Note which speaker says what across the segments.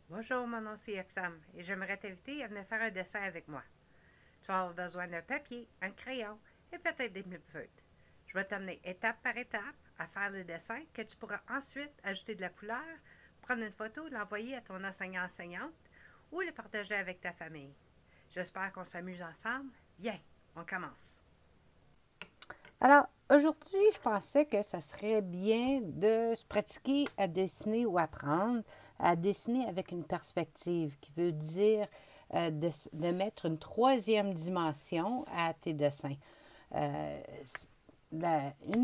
Speaker 1: Bonjour, mon nom c'est Yoxam et j'aimerais t'inviter à venir faire un dessin avec moi. Tu vas avoir besoin d'un papier, un crayon et peut-être des feutres. Je vais t'amener étape par étape à faire le dessin que tu pourras ensuite ajouter de la couleur, prendre une photo, l'envoyer à ton enseignant-enseignante ou le partager avec ta famille. J'espère qu'on s'amuse ensemble. Viens, on commence.
Speaker 2: Alors, aujourd'hui, je pensais que ça serait bien de se pratiquer à dessiner ou apprendre à dessiner avec une perspective, qui veut dire de mettre une troisième dimension à tes dessins. Une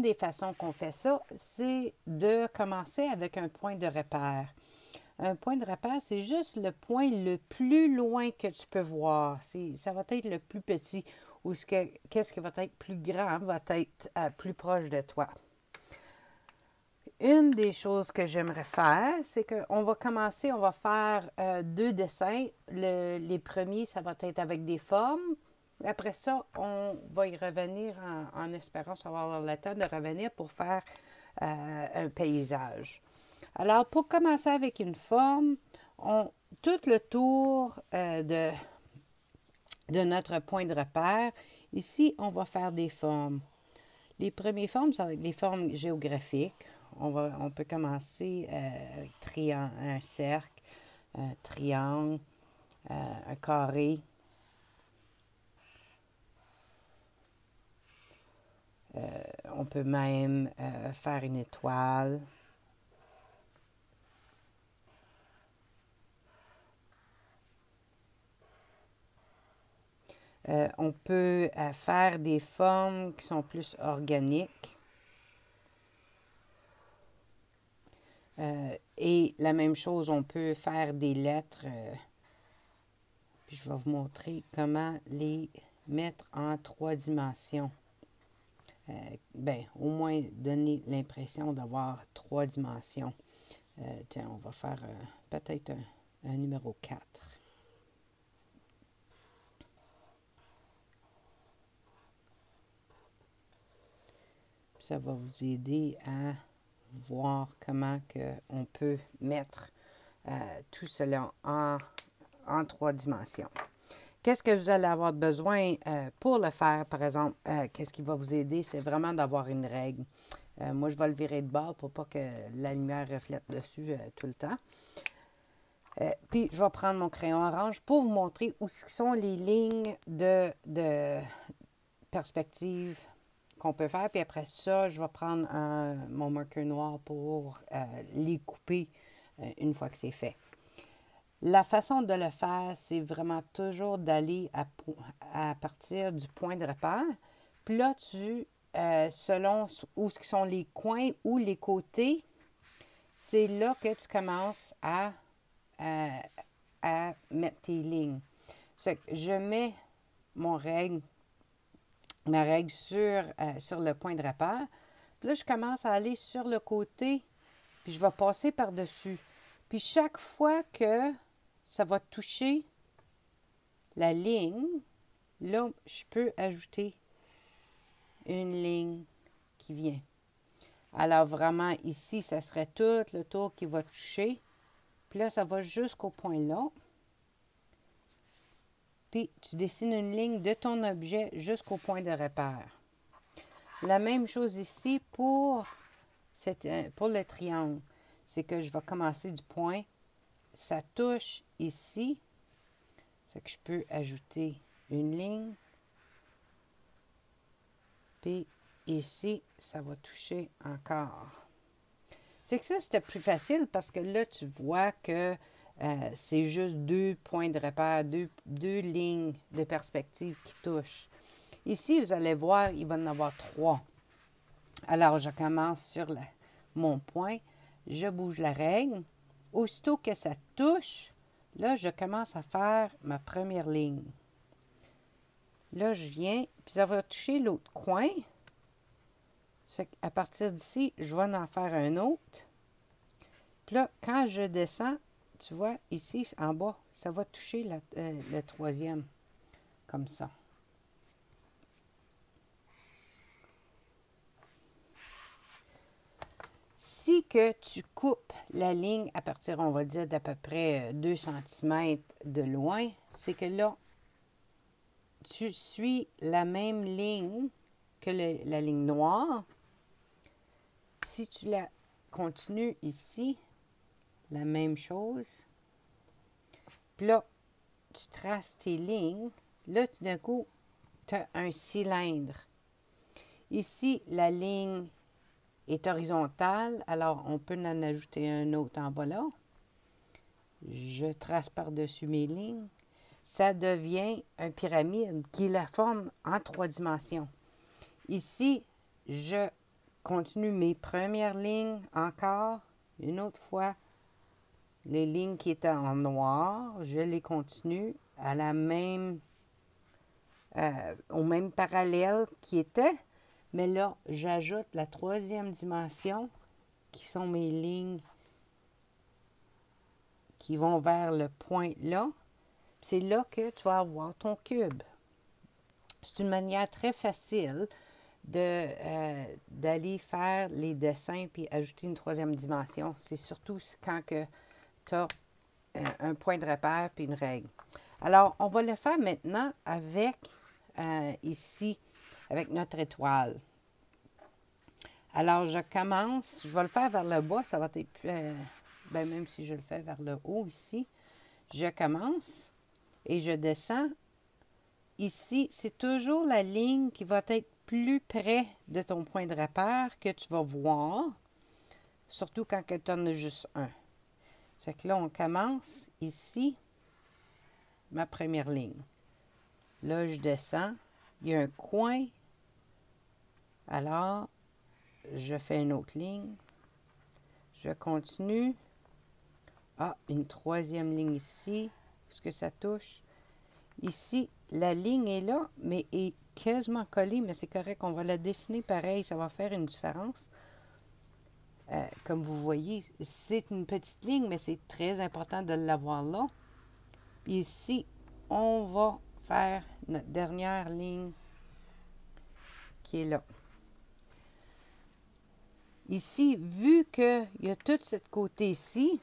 Speaker 2: des façons qu'on fait ça, c'est de commencer avec un point de repère. Un point de repère, c'est juste le point le plus loin que tu peux voir. Ça va être le plus petit ou qu'est-ce qui va être plus grand va être plus proche de toi. Une des choses que j'aimerais faire, c'est qu'on va commencer, on va faire 2 dessins. Les premiers, ça va être avec des formes. Après ça, on va y revenir en espérant avoir le temps de revenir pour faire un paysage. Alors, pour commencer avec une forme, tout le tour de notre point de repère, ici, on va faire des formes. Les premières formes, ça va être des formes géographiques. On peut commencer avec un cercle, un triangle, un carré. On peut même faire une étoile. On peut faire des formes qui sont plus organiques. Et la même chose, on peut faire des lettres. Puis je vais vous montrer comment les mettre en 3 dimensions. Au moins donner l'impression d'avoir 3 dimensions. Tiens, on va faire peut-être un numéro 4. Ça va vous aider à voir comment on peut mettre tout cela en 3 dimensions. Qu'est-ce que vous allez avoir besoin pour le faire, par exemple? Qu'est-ce qui va vous aider? C'est vraiment d'avoir une règle. Moi, je vais le virer de bord pour pas que la lumière reflète dessus tout le temps. Puis, je vais prendre mon crayon orange pour vous montrer où sont les lignes de perspective qu'on peut faire. Puis après ça, je vais prendre mon marqueur noir pour les couper une fois que c'est fait. La façon de le faire, c'est vraiment toujours d'aller à partir du point de repère. Puis là, selon où sont les coins ou les côtés, c'est là que tu commences à mettre tes lignes. Je mets ma règle sur le point de repère. Puis là, je commence à aller sur le côté, puis je vais passer par-dessus. Puis chaque fois que ça va toucher la ligne, là, je peux ajouter une ligne qui vient. Alors vraiment, ici, ça serait tout le tour qui va toucher. Puis là, ça va jusqu'au point là. Puis, tu dessines une ligne de ton objet jusqu'au point de repère. La même chose ici pour le triangle. C'est que je vais commencer du point. Ça touche ici. C'est que je peux ajouter une ligne. Puis ici, ça va toucher encore. C'est que ça, c'était plus facile parce que là, tu vois que c'est juste 2 points de repère, deux lignes de perspective qui touchent. Ici, vous allez voir, il va en avoir 3. Alors, je commence sur mon point. Je bouge la règle. Aussitôt que ça touche, là, je commence à faire ma première ligne. Là, je viens, puis ça va toucher l'autre coin. À partir d'ici, je vais en faire un autre. Puis là, quand je descends, tu vois, ici, en bas, ça va toucher le troisième, comme ça. Si que tu coupes la ligne à partir, on va dire, d'à peu près 2 cm de loin, c'est que là, tu suis la même ligne que la ligne noire. Si tu la continues ici, la même chose. Puis là, tu traces tes lignes. Là, tout d'un coup, tu as un cylindre. Ici, la ligne est horizontale, alors on peut en ajouter un autre en bas là. Je trace par-dessus mes lignes. Ça devient une pyramide qui est la forme en 3 dimensions. Ici, je continue mes premières lignes encore, une autre fois. Les lignes qui étaient en noir, je les continue à la même, au même parallèle qui était. Mais là, j'ajoute la 3e dimension, qui sont mes lignes qui vont vers le point là. C'est là que tu vas avoir ton cube. C'est une manière très facile d'aller faire les dessins puis ajouter une 3e dimension. C'est surtout quand tu as un point de repère puis une règle. Alors, on va le faire maintenant avec, ici, avec notre étoile. Alors, je commence, je vais le faire vers le bas, ça va être plus, même si je le fais vers le haut ici, je commence et je descends. Ici, c'est toujours la ligne qui va être plus près de ton point de repère que tu vas voir, surtout quand tu en as juste un. C'est que là, on commence ici, ma première ligne. Là, je descends, il y a un coin, alors je fais une autre ligne, je continue. Ah, une 3e ligne ici, est-ce que ça touche? Ici, la ligne est là, mais est quasiment collée, mais c'est correct, on va la dessiner pareil, ça va faire une différence. Comme vous voyez, c'est une petite ligne, mais c'est très important de l'avoir là. Puis ici, on va faire notre dernière ligne qui est là. Ici, vu qu'il y a tout ce côté-ci,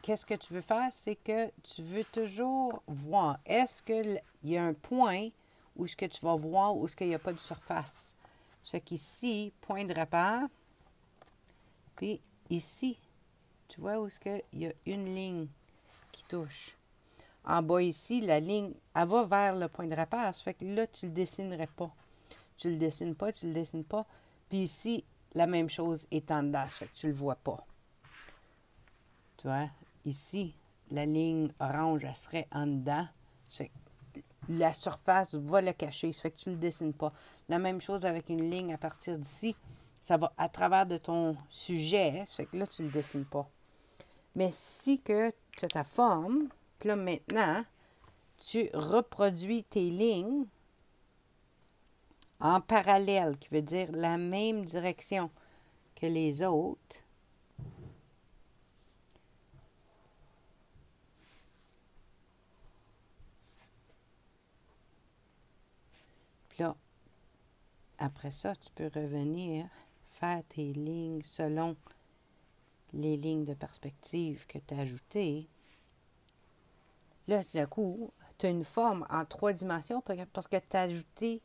Speaker 2: qu'est-ce que tu veux faire? C'est que tu veux toujours voir, est-ce qu'il y a un point où est-ce que tu vas voir où est-ce qu'il n'y a pas de surface? C'est qu'ici, point de repère, puis ici, tu vois où est-ce qu'il y a une ligne qui touche. En bas ici, la ligne, elle va vers le point de repère, ça fait que là, tu ne le dessinerais pas. Tu ne le dessines pas, tu ne le dessines pas. Puis ici, la même chose est en dedans, ça fait que tu ne le vois pas. Tu vois, ici, la ligne orange, elle serait en dedans. La surface va le cacher, ça fait que tu ne le dessines pas. La même chose avec une ligne à partir d'ici. Ça va à travers de ton sujet, ça fait que là, tu ne le dessines pas. Mais si que tu as ta forme, puis là, maintenant, tu reproduis tes lignes en parallèle, qui veut dire la même direction que les autres. Puis là, après ça, tu peux revenir faire tes lignes selon les lignes de perspective que tu as ajoutées. Là, tout d'un coup, tu as une forme en 3 dimensions parce que tu as ajouté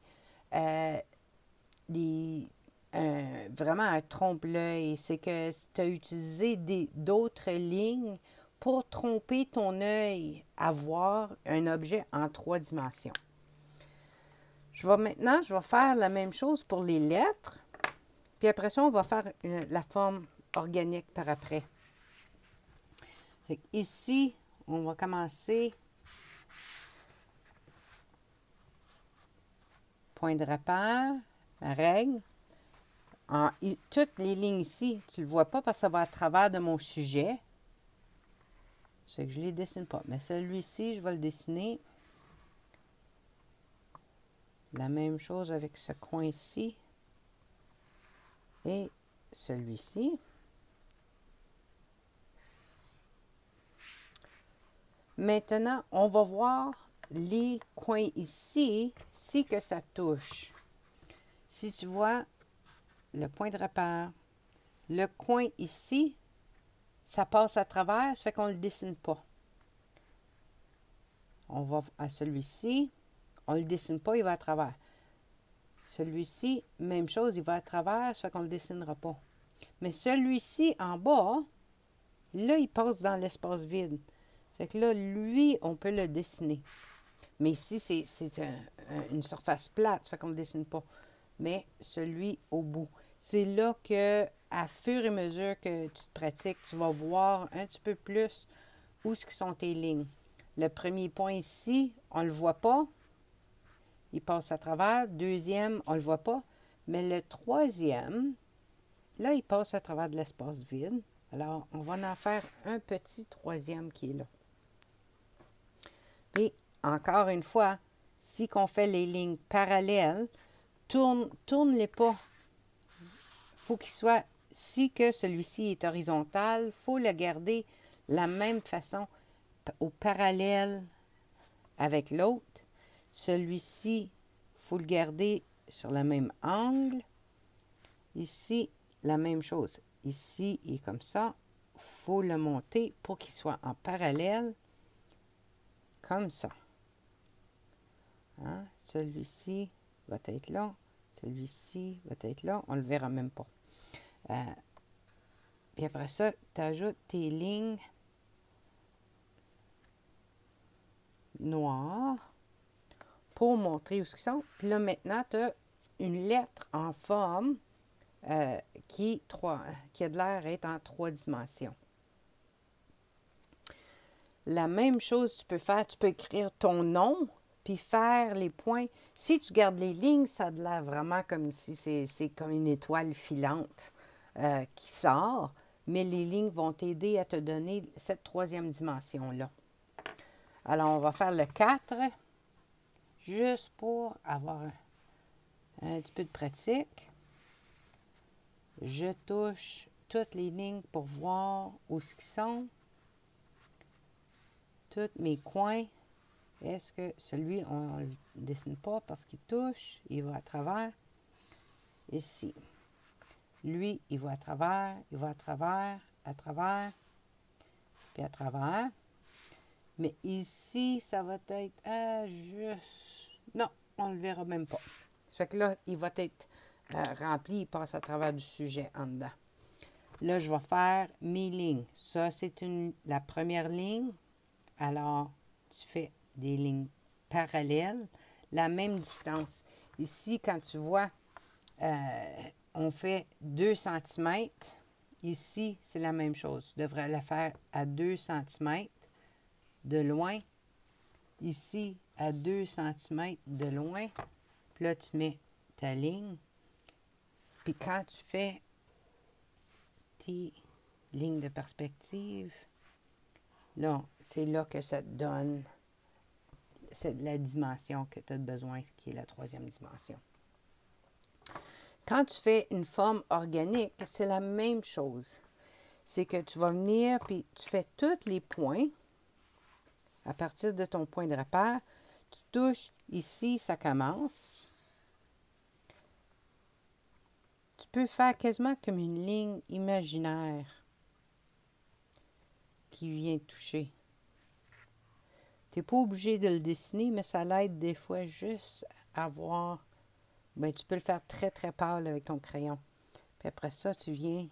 Speaker 2: vraiment un trompe-l'œil. C'est que tu as utilisé d'autres lignes pour tromper ton œil à voir un objet en 3 dimensions. Je vais faire la même chose pour les lettres. Puis après ça, on va faire la forme organique par après. Ici, on va commencer point de repère, règle. Toutes les lignes ici, tu ne le vois pas parce que ça va à travers de mon sujet. C'est que je ne les dessine pas. Mais celui-ci, je vais le dessiner. La même chose avec ce coin-ci. Et celui-ci. Maintenant, on va voir les coins ici, si que ça touche. Si tu vois le point de repère, le coin ici, ça passe à travers, ça fait qu'on ne le dessine pas. On va à celui-ci, on ne le dessine pas, il va à travers. Celui-ci, même chose, il va à travers, ça fait qu'on ne le dessinera pas. Mais celui-ci, en bas, là, il passe dans l'espace vide. C'est que là, lui, on peut le dessiner. Mais ici, c'est une surface plate, ça fait qu'on ne le dessine pas. Mais celui au bout. C'est là que, à fur et à mesure que tu te pratiques, tu vas voir un petit peu plus où sont tes lignes. Le premier point ici, on ne le voit pas. Il passe à travers. Deuxième, on ne le voit pas. Mais le troisième, là, il passe à travers de l'espace vide. Alors, on va en faire un petit troisième qui est là. Et encore une fois, si on fait les lignes parallèles, tourne-les pas. Il faut qu'il soit, si que celui-ci est horizontal, il faut le garder la même façon au parallèle avec l'autre. Celui-ci, il faut le garder sur le même angle. Ici, la même chose. Ici, il est comme ça. Il faut le monter pour qu'il soit en parallèle, comme ça. Hein? Celui-ci va être là. Celui-ci va être là. On ne le verra même pas. Puis après ça, tu ajoutes tes lignes noires pour montrer où ils sont. Puis là, maintenant, tu as une lettre en forme qui a de l'air d'être en 3 dimensions. La même chose tu peux faire, tu peux écrire ton nom, puis faire les points. Si tu gardes les lignes, ça a de l'air vraiment comme si c'est comme une étoile filante qui sort, mais les lignes vont t'aider à te donner cette 3e dimension-là. Alors, on va faire le 4, juste pour avoir un petit peu de pratique. Je touche toutes les lignes pour voir où ils sont. Tous mes coins. Est-ce que celui, on ne le dessine pas parce qu'il touche, il va à travers. Ici. Lui, il va à travers, à travers, puis à travers. Mais ici, ça va être juste... Non, on ne le verra même pas. Ça fait que là, il va être rempli, il passe à travers du sujet en dedans. Là, je vais faire mes lignes. Ça, c'est la première ligne. Alors, tu fais des lignes parallèles, la même distance. Ici, quand tu vois, on fait 2 cm. Ici, c'est la même chose. Tu devrais la faire à 2 cm de loin. Ici, à 2 cm de loin. Puis là, tu mets ta ligne. Puis quand tu fais tes lignes de perspective, là, c'est là que ça te donne la dimension que tu as besoin, qui est la 3e dimension. Quand tu fais une forme organique, c'est la même chose. C'est que tu vas venir, puis tu fais tous les points à partir de ton point de repère. Tu touches ici, ça commence. Tu peux faire quasiment comme une ligne imaginaire qui vient toucher. Tu n'es pas obligé de le dessiner, mais ça l'aide des fois juste à voir. Ben, tu peux le faire très, très pâle avec ton crayon. Puis après ça, tu viens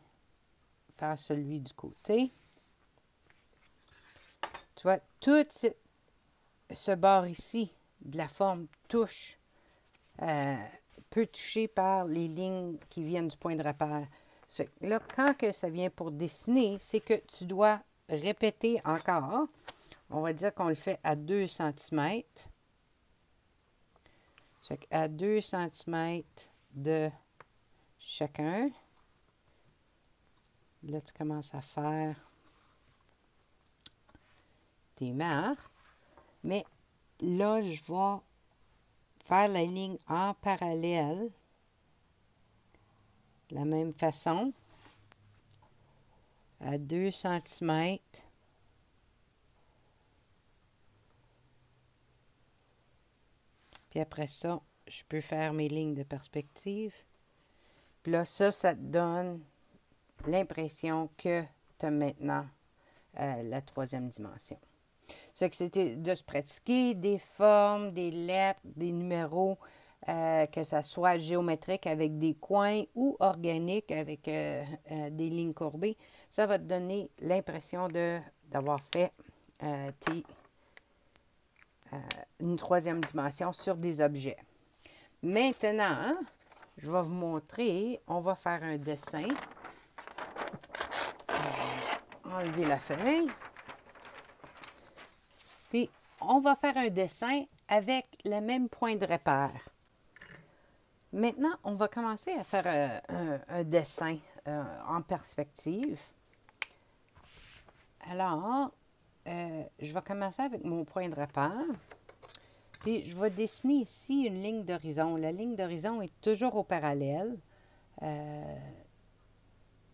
Speaker 2: faire celui du côté. Tu vois, tout ce bord ici de la forme touche, peut toucher par les lignes qui viennent du point de repère. Là, quand que ça vient pour dessiner, c'est que tu dois répéter encore. On va dire qu'on le fait à 2 cm. À 2 cm de chacun. Là, tu commences à faire tes marques. Mais là, je vais faire la ligne en parallèle. De la même façon. À 2 cm Puis après ça, je peux faire mes lignes de perspective. Puis là, ça te donne l'impression que tu as maintenant la troisième dimension. C'est que c'était de se pratiquer des formes, des lettres, des numéros, que ça soit géométrique avec des coins ou organique avec des lignes courbées. Ça va te donner l'impression d'avoir fait une troisième dimension sur des objets. Maintenant, je vais vous montrer, on va faire un dessin. Enlever la feuille. Puis, on va faire un dessin avec le même point de repère. Maintenant, on va commencer à faire un dessin en perspective. Alors, je vais commencer avec mon point de repère. Puis, je vais dessiner ici une ligne d'horizon. La ligne d'horizon est toujours au parallèle.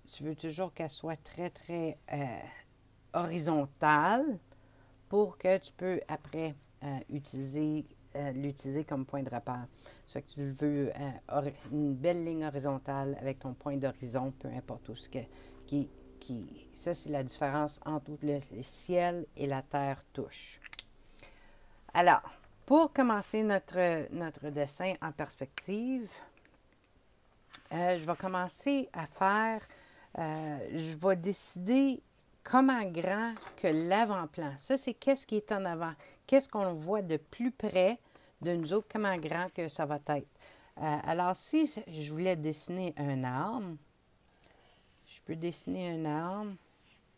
Speaker 2: Tu veux toujours qu'elle soit très, très horizontale pour que tu peux après l'utiliser comme point de repère. C'est que tu veux une belle ligne horizontale avec ton point d'horizon, peu importe où ce que ça, c'est la différence entre où le ciel et la terre touchent. Alors, pour commencer notre dessin en perspective, je vais commencer à faire, je vais décider comment grand que l'avant-plan. Ça, c'est qu'est-ce qui est en avant. Qu'est-ce qu'on voit de plus près de nous autres, comment grand que ça va être. Alors, si je voulais dessiner un arbre, je peux dessiner un arbre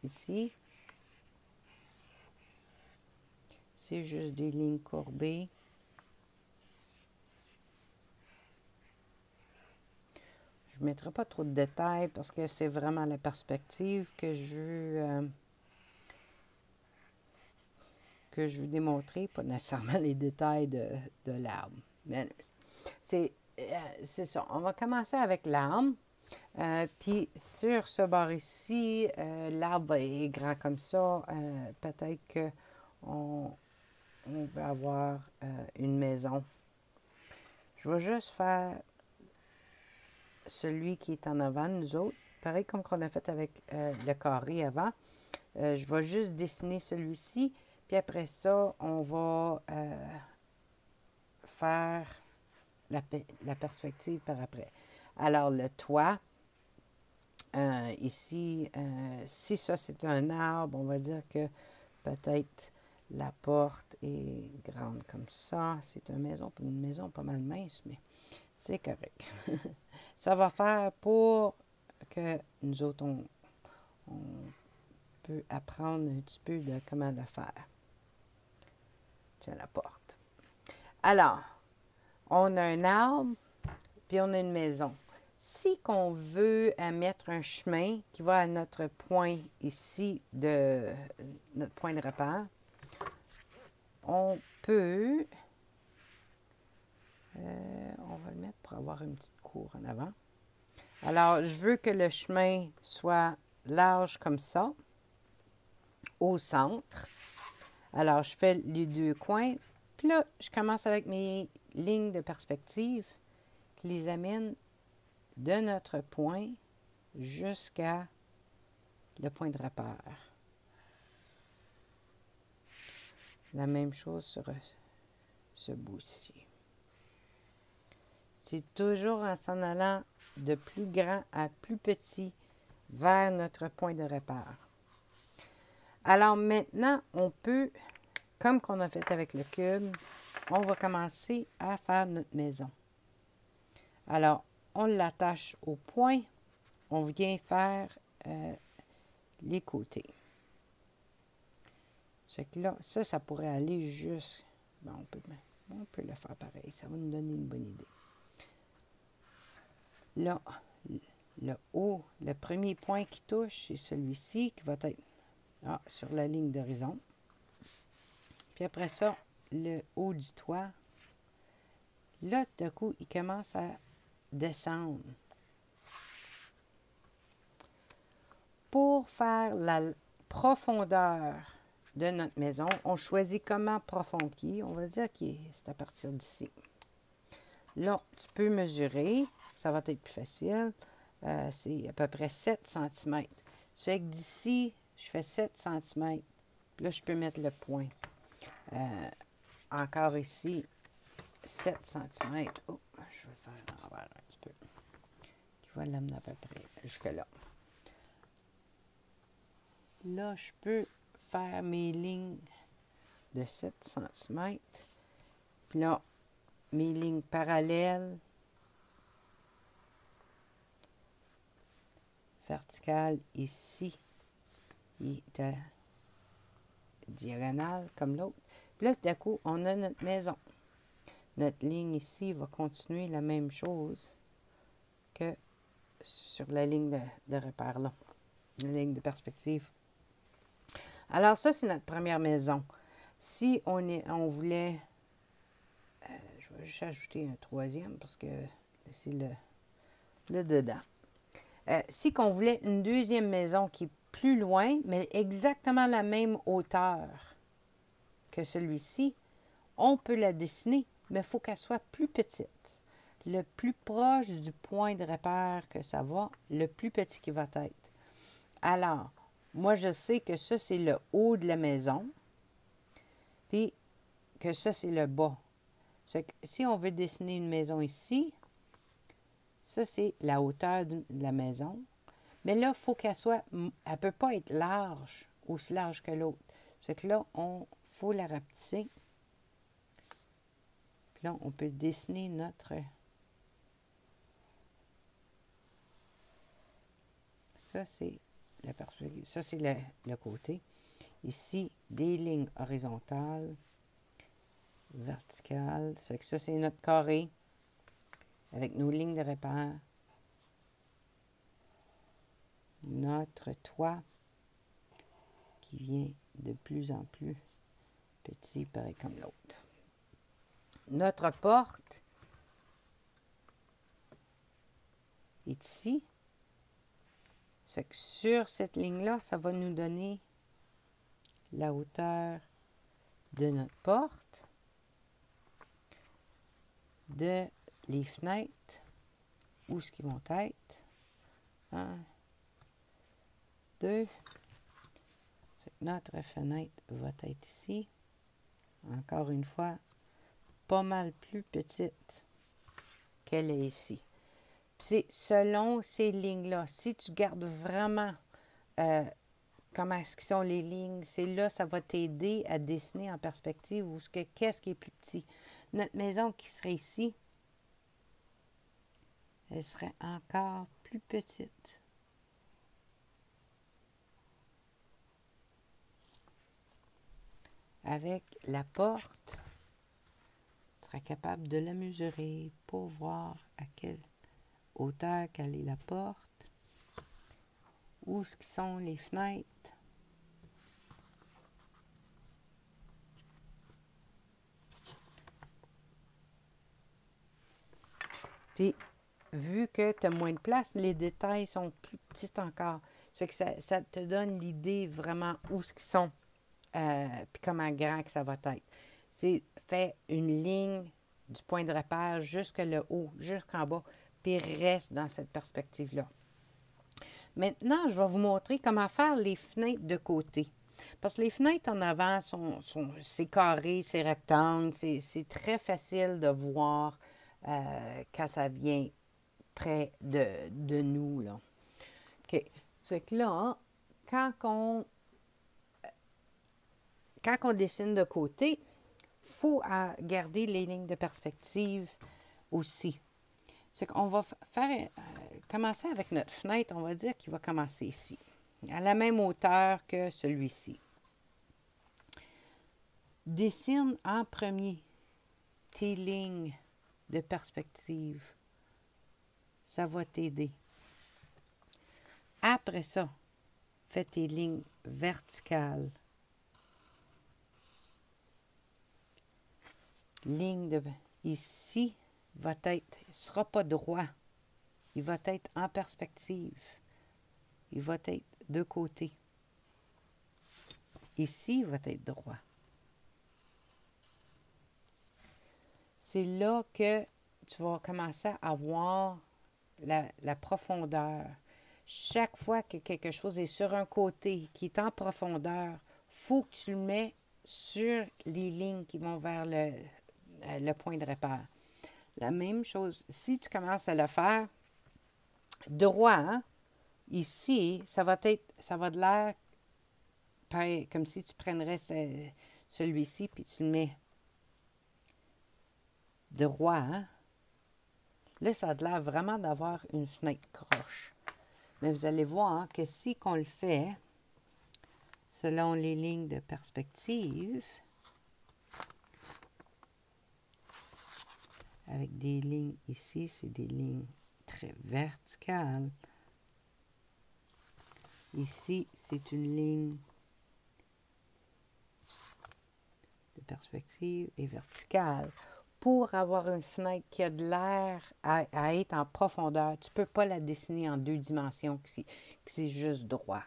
Speaker 2: ici. C'est juste des lignes courbées. Je ne mettrai pas trop de détails parce que c'est vraiment la perspective que je veux démontrer, pas nécessairement les détails de l'arbre. Mais c'est ça. On va commencer avec l'arbre. Puis sur ce bord ici, l'arbre est grand comme ça. Peut-être qu'on va avoir une maison. Je vais juste faire celui qui est en avant de nous autres. Pareil comme qu'on a fait avec le carré avant. Je vais juste dessiner celui-ci. Puis après ça, on va faire la perspective par après. Alors, le toit, ici, si ça c'est un arbre, on va dire que peut-être la porte est grande comme ça. C'est une maison pas mal mince, mais c'est correct. Ça va faire pour que nous autres, on peut apprendre un petit peu de comment le faire. Tiens, la porte. Alors, on a un arbre, puis on a une maison. Si on veut mettre un chemin qui va à notre point ici, de notre point de repère, on peut, on va le mettre pour avoir une petite cour en avant. Alors, je veux que le chemin soit large comme ça, au centre. Alors, je fais les deux coins. Puis là, je commence avec mes lignes de perspective qui les amènent de notre point jusqu'à le point de repère. La même chose sur ce bout-ci. C'est toujours en s'en allant de plus grand à plus petit vers notre point de repère. Alors maintenant, on peut, comme qu'on a fait avec le cube, on va commencer à faire notre maison. Alors, on l'attache au point, on vient faire les côtés. C'est que là, ça pourrait aller juste... Bon, on peut le faire pareil, ça va nous donner une bonne idée. Là, le haut, le premier point qui touche, c'est celui-ci qui va être sur la ligne d'horizon. Puis après ça, le haut du toit, là, d'un coup, il commence à descendre. Pour faire la profondeur de notre maison, on choisit comment profond qui est. On va dire que c'est à partir d'ici. Là, tu peux mesurer. Ça va être plus facile. C'est à peu près 7 cm. Ça fait que d'ici, je fais 7 cm. Puis là, je peux mettre le point. Encore ici, 7 cm. Oh, je vais faire l'envers un petit peu. Qui va l'amener à peu près jusque-là. Là, je peux faire mes lignes de 7 cm. Puis là, mes lignes parallèles, verticales ici, et diagonale comme l'autre. Puis là, tout à coup, on a notre maison. Notre ligne ici va continuer la même chose que sur la ligne de repère là, la ligne de perspective. Alors ça, c'est notre première maison. Si on voulait, je vais juste ajouter un troisième parce que c'est le dedans. Si on voulait une deuxième maison qui est plus loin, mais exactement la même hauteur que celui-ci, on peut la dessiner, mais il faut qu'elle soit plus petite. Le plus proche du point de repère que ça va, le plus petit qui va être. Alors, moi, je sais que ça, c'est le haut de la maison, puis que ça, c'est le bas. Ça fait que si on veut dessiner une maison ici, ça, c'est la hauteur de la maison. Mais là, il faut qu'elle soit... Elle ne peut pas être large, aussi large que l'autre. Ça fait que là, il faut la rapetisser. Puis là, on peut dessiner notre... Ça, c'est la perspective. Ça, c'est le côté. Ici, des lignes horizontales, verticales. Ça fait que ça, c'est notre carré avec nos lignes de repère. Notre toit qui vient de plus en plus petit, pareil comme l'autre. Notre porte est ici. C'est que sur cette ligne-là, ça va nous donner la hauteur de notre porte, de les fenêtres, où ce qu'ils vont être. 1, 2. Notre fenêtre va être ici. Encore une fois, pas mal plus petite qu'elle est ici. C'est selon ces lignes-là. Si tu gardes vraiment comment est-ce que sont les lignes, c'est là, ça va t'aider à dessiner en perspective ou qu'est-ce qui est plus petit. Notre maison qui serait ici, elle serait encore plus petite. Avec la porte, tu seras capable de la mesurer pour voir à quelle hauteur qu'elle est la porte, où sont les fenêtres. Puis, vu que tu as moins de place, les détails sont plus petits encore. Ça fait que ça te donne l'idée vraiment où ce qu'ils sont, puis comment grand que ça va être. C'est fait une ligne du point de repère jusqu'à le haut, jusqu'en bas, puis reste dans cette perspective-là. Maintenant, je vais vous montrer comment faire les fenêtres de côté. Parce que les fenêtres en avant, c'est carré, c'est rectangle, c'est très facile de voir quand ça vient près de nous, là. OK. C'est que là, quand on dessine de côté, il faut garder les lignes de perspective aussi. C'est qu'on va faire commencer avec notre fenêtre, on va dire qu'il va commencer ici, à la même hauteur que celui-ci. Dessine en premier tes lignes de perspective. Ça va t'aider. Après ça, fais tes lignes verticales. Ligne de ici va être, il ne sera pas droit. Il va être en perspective. Il va être de côté. Ici, il va être droit. C'est là que tu vas commencer à voir la profondeur. Chaque fois que quelque chose est sur un côté qui est en profondeur, il faut que tu le mets sur les lignes qui vont vers le point de repère. La même chose, si tu commences à le faire droit, hein, ici, ça va de l'air pareil, comme si tu prendrais celui-ci puis tu le mets droit. Hein? Là, ça a l'air vraiment d'avoir une fenêtre croche. Mais vous allez voir que si on le fait selon les lignes de perspective, avec des lignes ici, c'est des lignes très verticales. Ici, c'est une ligne de perspective et verticale. Pour avoir une fenêtre qui a de l'air à être en profondeur, tu ne peux pas la dessiner en 2 dimensions, que c'est juste droit.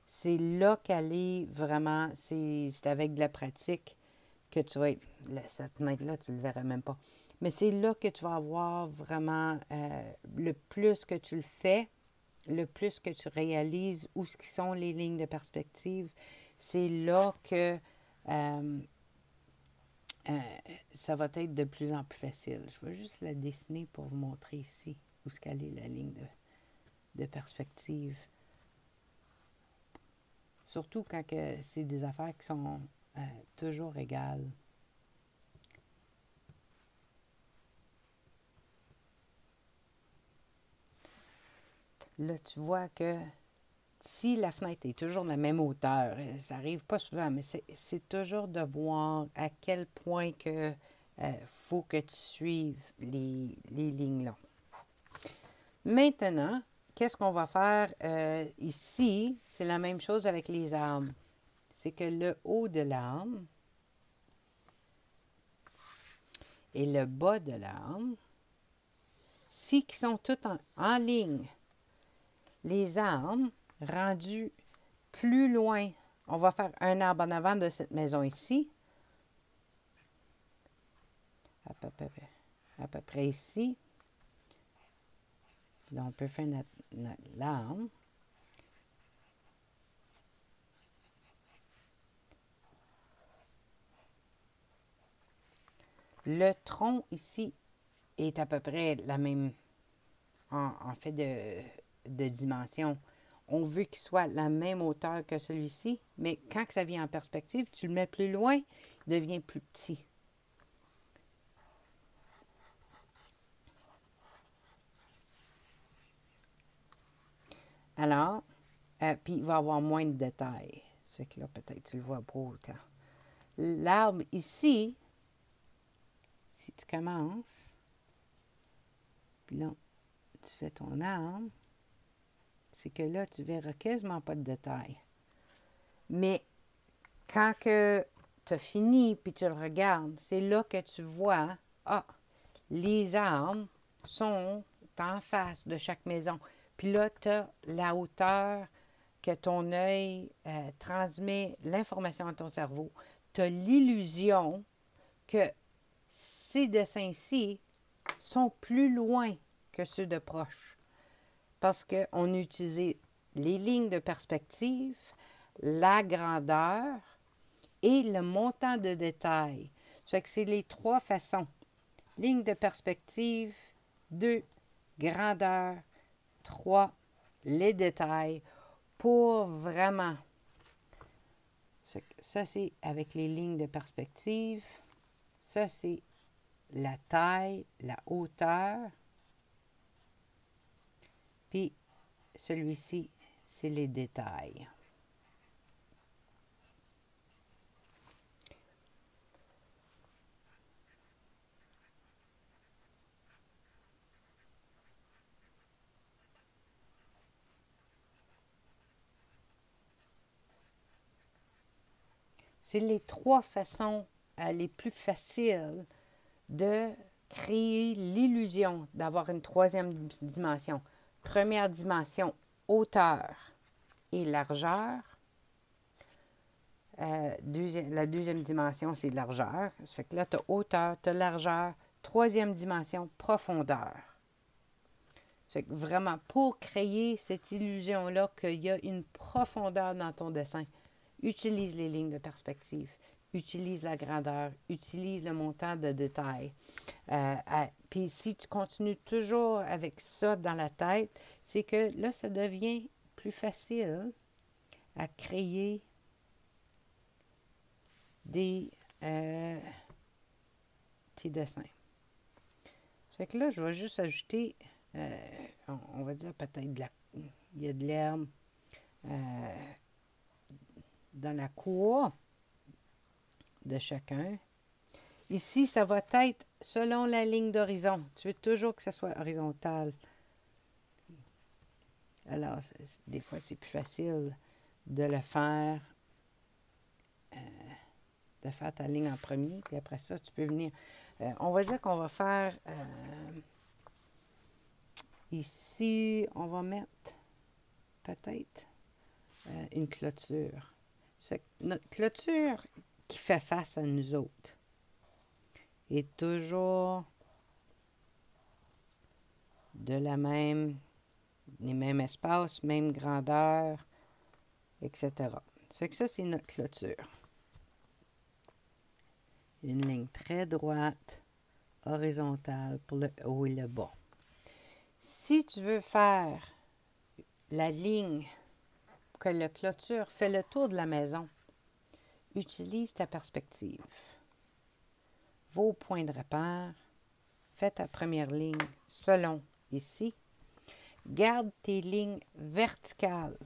Speaker 2: C'est là qu'elle est vraiment, c'est avec de la pratique que tu vas être, cette fenêtre-là, tu ne le verras même pas. Mais c'est là que tu vas avoir vraiment, le plus que tu le fais, le plus que tu réalises où sont les lignes de perspective, c'est là que ça va être de plus en plus facile. Je vais juste la dessiner pour vous montrer ici où est la ligne de perspective. Surtout quand c'est des affaires qui sont toujours égales. Là, tu vois que si la fenêtre est toujours de la même hauteur, ça n'arrive pas souvent, mais c'est toujours de voir à quel point que faut que tu suives les lignes-là. Maintenant, qu'est-ce qu'on va faire ici? C'est la même chose avec les arbres. C'est que le haut de l'arbre et le bas de l'arbre, si qui sont tous en ligne, les arbres rendus plus loin, on va faire un arbre en avant de cette maison ici, à peu près ici. Là, on peut faire notre arbre. Le tronc ici est à peu près la même, en fait, de dimension. On veut qu'il soit la même hauteur que celui-ci, mais quand ça vient en perspective, tu le mets plus loin, il devient plus petit. Alors, puis il va avoir moins de détails. Ça fait que là, peut-être tu le vois pas autant. L'arbre ici, si tu commences, puis là, tu fais ton arbre, c'est que là, tu verras quasiment pas de détails. Mais quand que tu as fini, puis tu le regardes, c'est là que tu vois, les arbres sont en face de chaque maison. Puis là, tu as la hauteur que ton œil transmet l'information à ton cerveau. Tu as l'illusion que ces dessins-ci sont plus loin que ceux de proche. Parce qu'on a utilisé les lignes de perspective, la grandeur et le montant de détail. Ça fait que c'est les 3 façons. Ligne de perspective, 2, grandeur, 3, les détails, pour vraiment. Ça, c'est avec les lignes de perspective. Ça, c'est la taille, la hauteur. Puis, celui-ci, c'est les détails. C'est les 3 façons les plus faciles de créer l'illusion d'avoir une 3e dimension. Première dimension, hauteur et largeur. La 2e dimension, c'est largeur. Ça fait que là, tu as hauteur, tu as largeur, troisième dimension, profondeur. C'est que vraiment, pour créer cette illusion-là qu'il y a une profondeur dans ton dessin, utilise les lignes de perspective, utilise la grandeur, utilise le montant de détail. Puis si tu continues toujours avec ça dans la tête, c'est que là, ça devient plus facile à créer tes dessins. C'est que là, je vais juste ajouter, on va dire peut-être il y a de l'herbe dans la cour de chacun. Ici, ça va être selon la ligne d'horizon. Tu veux toujours que ça soit horizontal. Alors, des fois, c'est plus facile de le faire, de faire ta ligne en premier, puis après ça, tu peux venir. On va dire qu'on va faire ici, on va mettre peut-être une clôture. C'est notre clôture qui fait face à nous autres est toujours de les mêmes espaces, même grandeur, etc. Ça fait que ça, c'est notre clôture. Une ligne très droite, horizontale pour le haut et le bas. Si tu veux faire la ligne que la clôture fait le tour de la maison, utilise ta perspective. Va au point de repère, fais ta première ligne selon ici. Garde tes lignes verticales.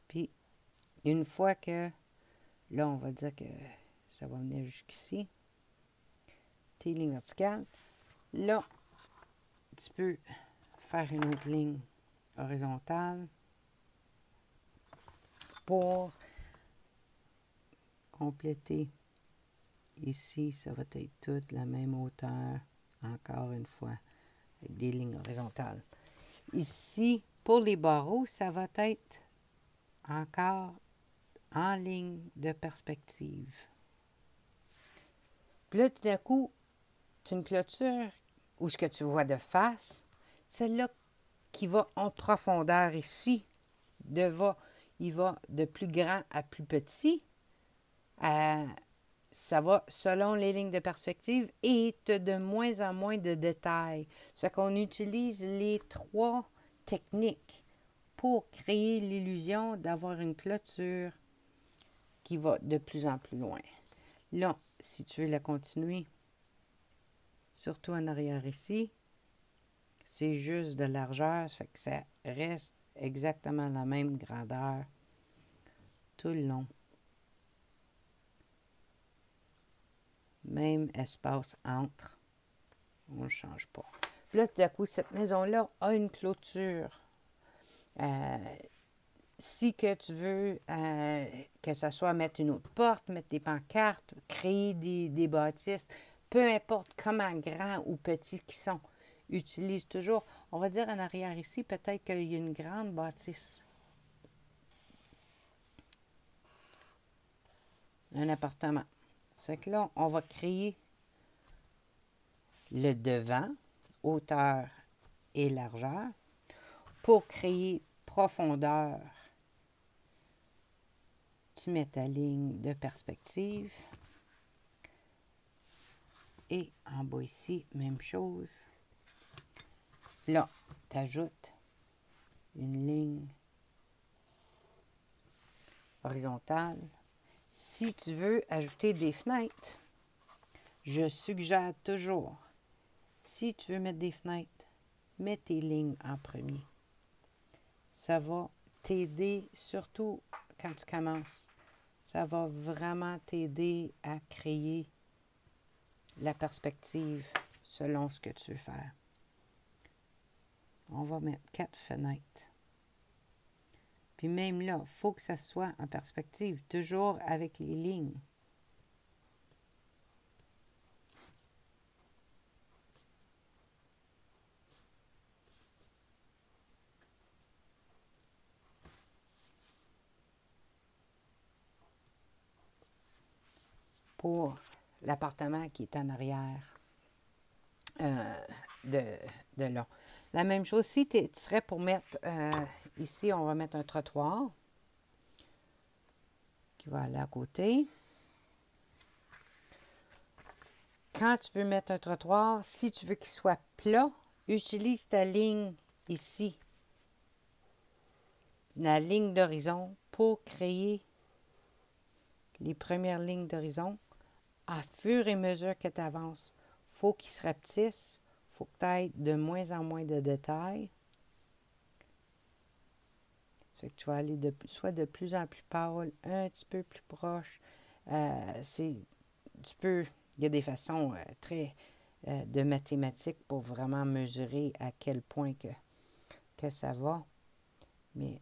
Speaker 2: Puis, une fois que, là, on va dire que ça va venir jusqu'ici, tes lignes verticales, là, tu peux faire une autre ligne horizontale pour compléter. Ici, ça va être toute la même hauteur, encore une fois, avec des lignes horizontales. Ici, pour les barreaux, ça va être encore en ligne de perspective. Puis là, tout d'un coup, c'est une clôture où ce que tu vois de face, celle-là qui va en profondeur ici, il va de plus grand à plus petit. Ça va selon les lignes de perspective et de moins en moins de détails. C'est qu'on utilise les trois techniques pour créer l'illusion d'avoir une clôture qui va de plus en plus loin. Là, si tu veux la continuer, surtout en arrière ici, c'est juste de largeur, ça fait que ça reste exactement la même grandeur tout le long. Même espace entre. On ne change pas. Puis là, tout à coup, cette maison-là a une clôture. Si que tu veux que ce soit mettre une autre porte, mettre des pancartes, créer des bâtisses, peu importe comment grands ou petits qu'ils sont, utilise toujours, on va dire en arrière ici, peut-être qu'il y a une grande bâtisse. Un appartement. C'est que là, on va créer le devant, hauteur et largeur, pour créer profondeur. Tu mets ta ligne de perspective. Et en bas ici, même chose. Là, tu ajoutes une ligne horizontale. Si tu veux ajouter des fenêtres, je suggère toujours, si tu veux mettre des fenêtres, mets tes lignes en premier. Ça va t'aider, surtout quand tu commences. Ça va vraiment t'aider à créer la perspective selon ce que tu veux faire. On va mettre 4 fenêtres. Puis même là, il faut que ça soit en perspective, toujours avec les lignes. pour l'appartement qui est en arrière de là. La même chose, si tu serais pour mettre, ici, on va mettre un trottoir qui va aller à côté. Quand tu veux mettre un trottoir, si tu veux qu'il soit plat, utilise ta ligne ici, la ligne d'horizon, pour créer les premières lignes d'horizon. À fur et à mesure que tu avances, il faut qu'ils se rapetissent, il faut que tu ailles de moins en moins de détails. Fait que tu vas aller soit de plus en plus pâle, un petit peu plus proche. Il y a des façons très de mathématiques pour vraiment mesurer à quel point que ça va. Mais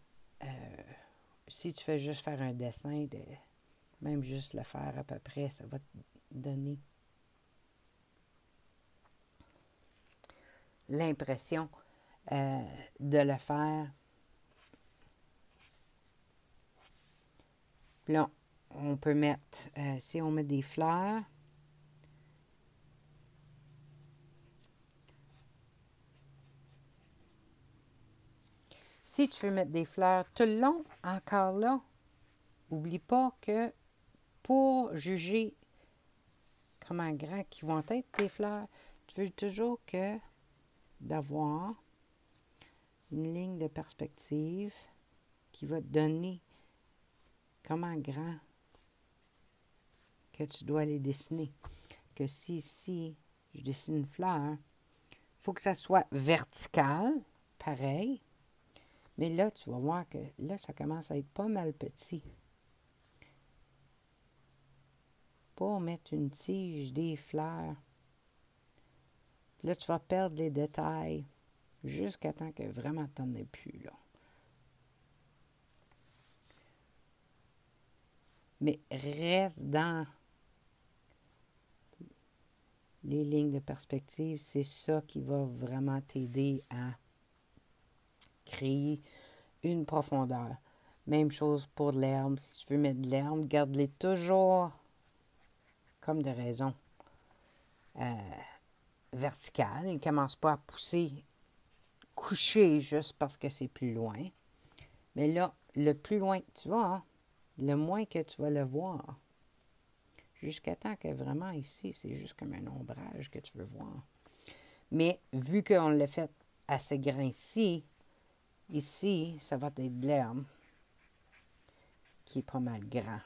Speaker 2: si tu fais juste faire un dessin, même juste le faire à peu près, ça va te donner l'impression de le faire. Puis là, on peut mettre, si on met des fleurs, si tu veux mettre des fleurs tout le long, encore là, n'oublie pas que pour juger comment grand qui vont être tes fleurs, tu veux toujours que d'avoir une ligne de perspective qui va te donner comment grand que tu dois les dessiner. Que si ici, je dessine une fleur, il faut que ça soit vertical, pareil. Mais là, tu vas voir que là, ça commence à être pas mal petit. Pour mettre une tige, des fleurs. Puis là, tu vas perdre les détails jusqu'à temps que vraiment tu n'en aies plus, là. Mais reste dans les lignes de perspective. C'est ça qui va vraiment t'aider à créer une profondeur. Même chose pour l'herbe. Si tu veux mettre de l'herbe, garde-les toujours comme de raison verticale. Ils ne commencent pas à pousser couché juste parce que c'est plus loin. Mais là, le plus loin que tu vas, hein, le moins que tu vas le voir. Jusqu'à temps que vraiment ici, c'est juste comme un ombrage que tu veux voir. Mais vu qu'on l'a fait assez grand ici, ça va être de l'herbe qui est pas mal grand.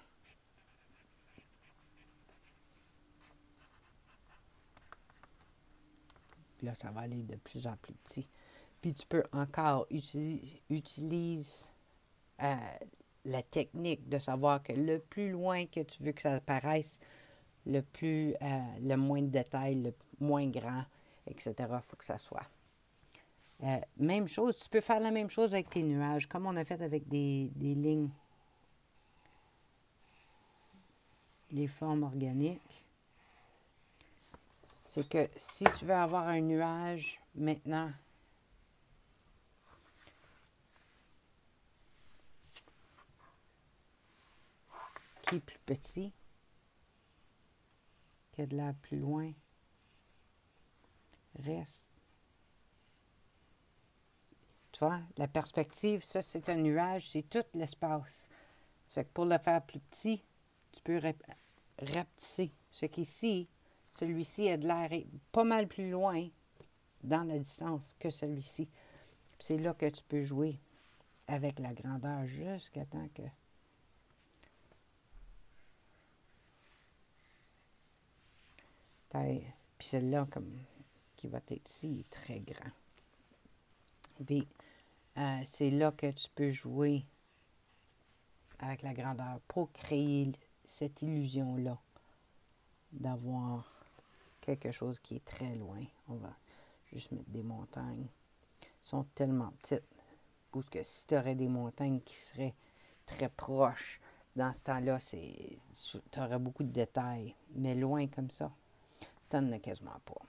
Speaker 2: Puis là, ça va aller de plus en plus petit. Puis tu peux encore utiliser la technique de savoir que le plus loin que tu veux que ça apparaisse, le moins de détails, le moins grand, etc., il faut que ça soit. Même chose, tu peux faire la même chose avec tes nuages, comme on a fait avec des lignes, les formes organiques. C'est que si tu veux avoir un nuage maintenant, qui est plus petit, qui a de l'air plus loin, reste. Tu vois, la perspective, ça c'est un nuage, c'est tout l'espace. C'est que pour le faire plus petit, tu peux rapetisser. Ce qu'ici, celui-ci a de l'air pas mal plus loin dans la distance que celui-ci. C'est là que tu peux jouer avec la grandeur jusqu'à temps que... Puis celle-là, comme qui va être ici, est très grand. Puis c'est là que tu peux jouer avec la grandeur pour créer cette illusion-là d'avoir quelque chose qui est très loin. On va juste mettre des montagnes. Elles sont tellement petites. Parce que si tu aurais des montagnes qui seraient très proches, dans ce temps-là, tu aurais beaucoup de détails. Mais loin comme ça, tu n'en as quasiment pas.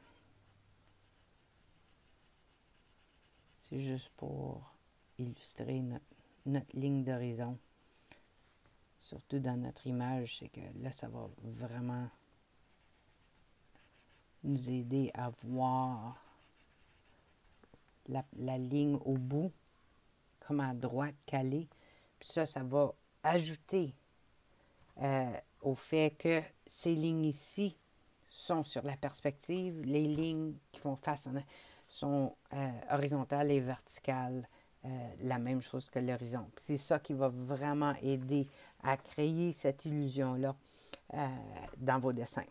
Speaker 2: C'est juste pour illustrer notre ligne d'horizon surtout dans notre image, c'est que là, ça va vraiment nous aider à voir la ligne au bout, comme à droite, calée. Puis ça va ajouter au fait que ces lignes ici sont sur la perspective. Les lignes qui font face sont horizontales et verticales, la même chose que l'horizon. C'est ça qui va vraiment aider à créer cette illusion-là dans vos dessins.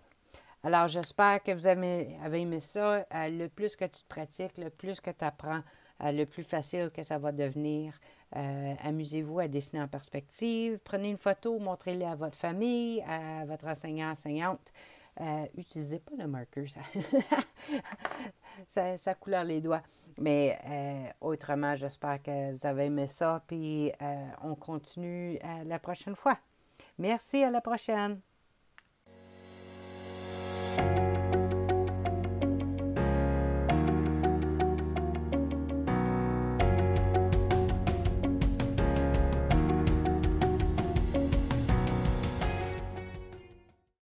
Speaker 2: Alors, j'espère que vous avez aimé ça. Le plus que tu te pratiques, le plus que tu apprends, le plus facile que ça va devenir. Amusez-vous à dessiner en perspective. Prenez une photo, montrez-la à votre famille, à votre enseignant, enseignante. Utilisez pas le marqueur, ça couleur les doigts. Mais autrement, j'espère que vous avez aimé ça. Puis on continue la prochaine fois. Merci, à la prochaine.